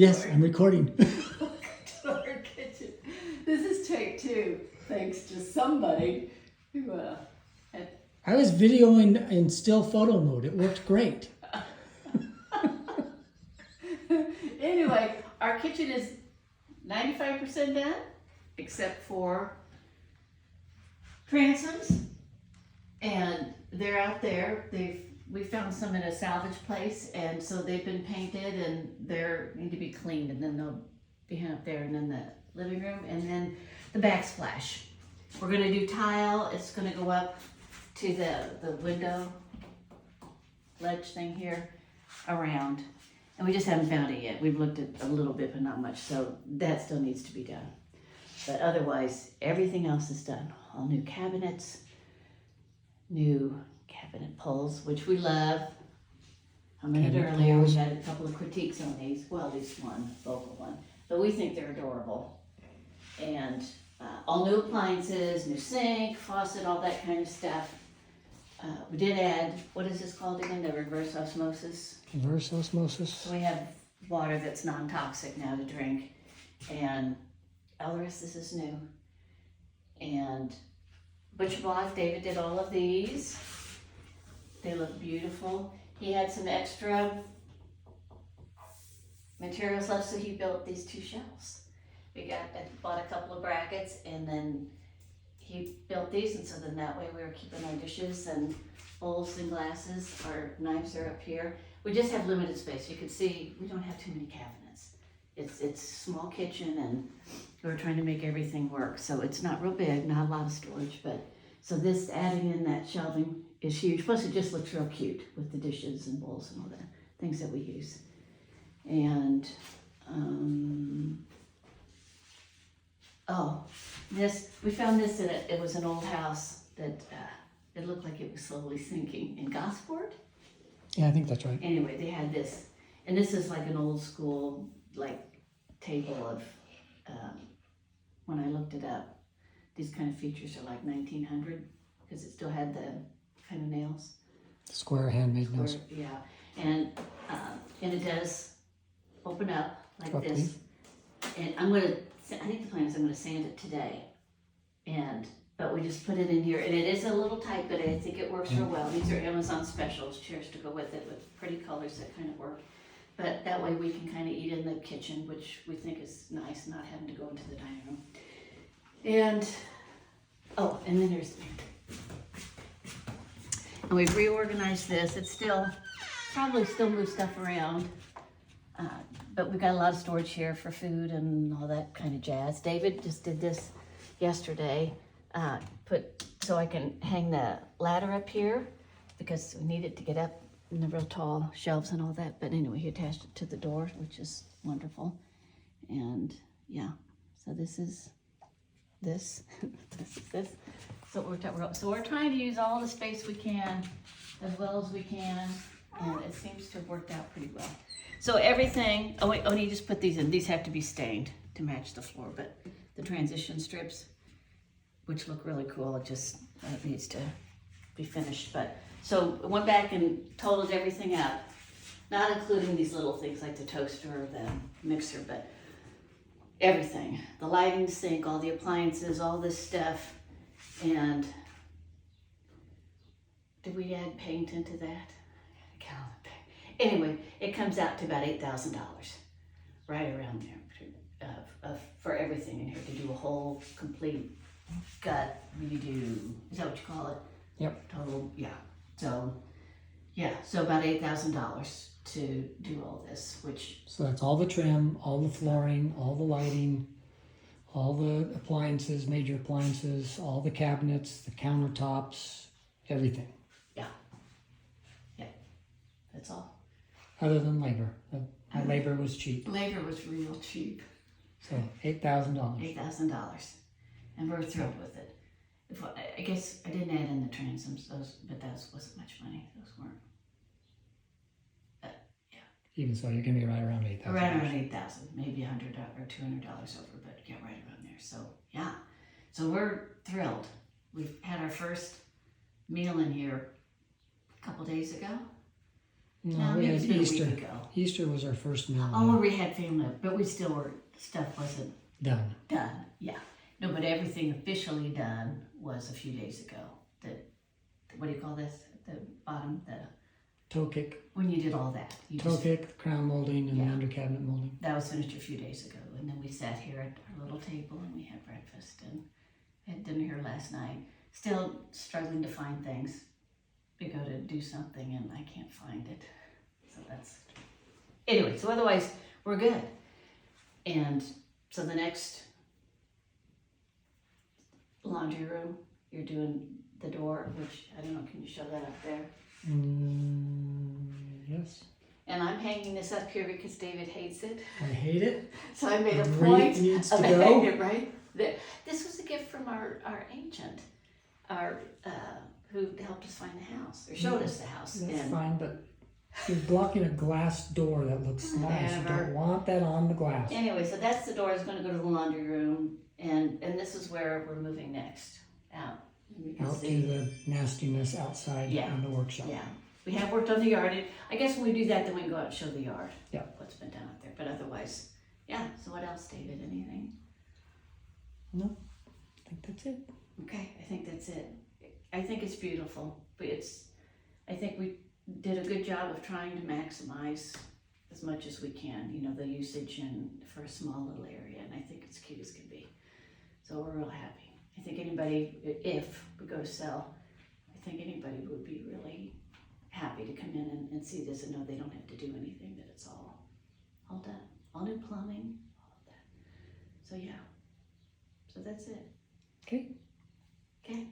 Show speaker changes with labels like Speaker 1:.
Speaker 1: Yes, I'm recording.
Speaker 2: Welcome to our kitchen. This is take 2, thanks to somebody who had...
Speaker 1: I was videoing in still photo mode. It worked great.
Speaker 2: Anyway, our kitchen is 95% done, except for transoms, and they're out there. We found some in a salvage place, and so they've been painted, and they need to be cleaned, and then they'll be hung up there, and then the living room, and then the backsplash. We're gonna do tile. It's gonna go up to the window ledge thing here around, and we just haven't found it yet. We've looked at a little bit, but not much, so that still needs to be done. But otherwise, everything else is done. All new cabinets, new cabinet pulls, which we love. A minute
Speaker 1: Cabinet
Speaker 2: earlier,
Speaker 1: pulls.
Speaker 2: we had a couple of critiques on these. Well, at least one, vocal one. But we think they're adorable. And all new appliances, new sink, faucet, all that kind of stuff. We did add, what is this called again? The reverse osmosis.
Speaker 1: Reverse osmosis.
Speaker 2: So we have water that's non-toxic now to drink. And all the rest of this is new. And butcher block, David did all of these. They look beautiful. He had some extra materials left, so he built these 2 shelves. Bought a couple of brackets, and then he built these, and so then that way we were keeping our dishes and bowls and glasses. Our knives are up here. We just have limited space. You can see we don't have too many cabinets. It's a small kitchen, and we're trying to make everything work. So it's not real big, not a lot of storage, but so this adding in that shelving is huge. Plus it just looks real cute with the dishes and bowls and all the things that we use. And we found this it was an old house that it looked like it was slowly sinking in Gosport.
Speaker 1: Yeah, I think that's right.
Speaker 2: Anyway, they had this, and this is like an old school like table of when I looked it up, these kind of features are like 1900 because it still had the kind of nails.
Speaker 1: Square handmade nails.
Speaker 2: Yeah, and it does open up like
Speaker 1: Okay.
Speaker 2: this. And I think the plan is I'm gonna sand it today. But we just put it in here, and it is a little tight, but I think it works real well. These are Amazon specials, chairs to go with it, with pretty colors that kind of work. But that way we can kind of eat in the kitchen, which we think is nice, not having to go into the dining room. And then there's, and we've reorganized this. It's probably still move stuff around. But we've got a lot of storage here for food and all that kind of jazz. David just did this yesterday, so I can hang the ladder up here because we need it to get up in the real tall shelves and all that. But anyway, he attached it to the door, which is wonderful. And yeah, so this is this. This is this. So we're trying to use all the space we can as well as we can, and it seems to have worked out pretty well. So everything, you just put these in. These have to be stained to match the floor, but the transition strips, which look really cool, it needs to be finished. But so I went back and totaled everything up, not including these little things like the toaster or the mixer, but everything. The lighting, the sink, all the appliances, all this stuff. And did we add paint into that? Anyway, it comes out to about $8,000, right around there, for everything in here, to do a whole complete gut redo. Is that what you call it?
Speaker 1: Yep.
Speaker 2: Total, yeah. So about $8,000 to do all this, which...
Speaker 1: So that's all the trim, all the flooring, all the lighting, all the appliances, major appliances, all the cabinets, the countertops, everything.
Speaker 2: Yeah. That's all.
Speaker 1: Other than labor. My labor was cheap.
Speaker 2: Labor was real cheap.
Speaker 1: So $8,000.
Speaker 2: $8,000. And we're thrilled with it. I guess I didn't add in the transoms, but that wasn't much money. Those weren't.
Speaker 1: Even so, you're going to be right around $8,000.
Speaker 2: Right around 8,000, maybe $100 or $200 over, but yeah, right around there. So yeah, so we're thrilled. We've had our first meal in here a couple days ago.
Speaker 1: No, we had
Speaker 2: it's been
Speaker 1: Easter.
Speaker 2: a week ago.
Speaker 1: Easter was our first meal.
Speaker 2: Oh, we had family, but we still were, stuff wasn't
Speaker 1: Done.
Speaker 2: done, yeah. No, but everything officially done was a few days ago. What do you call this? At the bottom,
Speaker 1: Toe kick,
Speaker 2: when you did all that. You
Speaker 1: toe kick, crown molding, and
Speaker 2: Yeah.
Speaker 1: the under cabinet molding.
Speaker 2: That was finished a few days ago, and then we sat here at our little table and we had breakfast and had dinner here last night. Still struggling to find things. We go to do something and I can't find it. So that's, anyway, so otherwise we're good. And so the next laundry room, you're doing the door, which, I don't know, can you show that up there?
Speaker 1: Yes.
Speaker 2: And I'm hanging this up here because David hates it.
Speaker 1: I hate it.
Speaker 2: So I made a
Speaker 1: It
Speaker 2: point
Speaker 1: needs
Speaker 2: of
Speaker 1: to
Speaker 2: hanging
Speaker 1: go.
Speaker 2: it right there. This was a gift from our agent, who helped us find the house, or showed us the house.
Speaker 1: That's
Speaker 2: And
Speaker 1: fine, but you're blocking a glass door that looks nice. You
Speaker 2: Whatever.
Speaker 1: don't want that on the glass.
Speaker 2: anyway, so that's the door. It's going to go to the laundry room, and this is where we're moving next out. And you can
Speaker 1: Out to
Speaker 2: see.
Speaker 1: the nastiness outside
Speaker 2: Yeah.
Speaker 1: in the workshop.
Speaker 2: Yeah, we have worked on the yard. I guess when we do that, then we can go out and show the yard.
Speaker 1: Yeah.
Speaker 2: What's been done out there, but otherwise, yeah. So what else, David? Anything?
Speaker 1: No, I think that's it.
Speaker 2: Okay, I think that's it. I think it's beautiful, but I think we did a good job of trying to maximize as much as we can, you know, the usage and for a small little area, and I think it's cute as can be. So we're real happy. I think anybody, if we go to sell, I think anybody would be really happy to come in and see this and know they don't have to do anything, that it's all done. All new plumbing, all of that. So yeah, so that's it.
Speaker 1: Okay.
Speaker 2: Okay.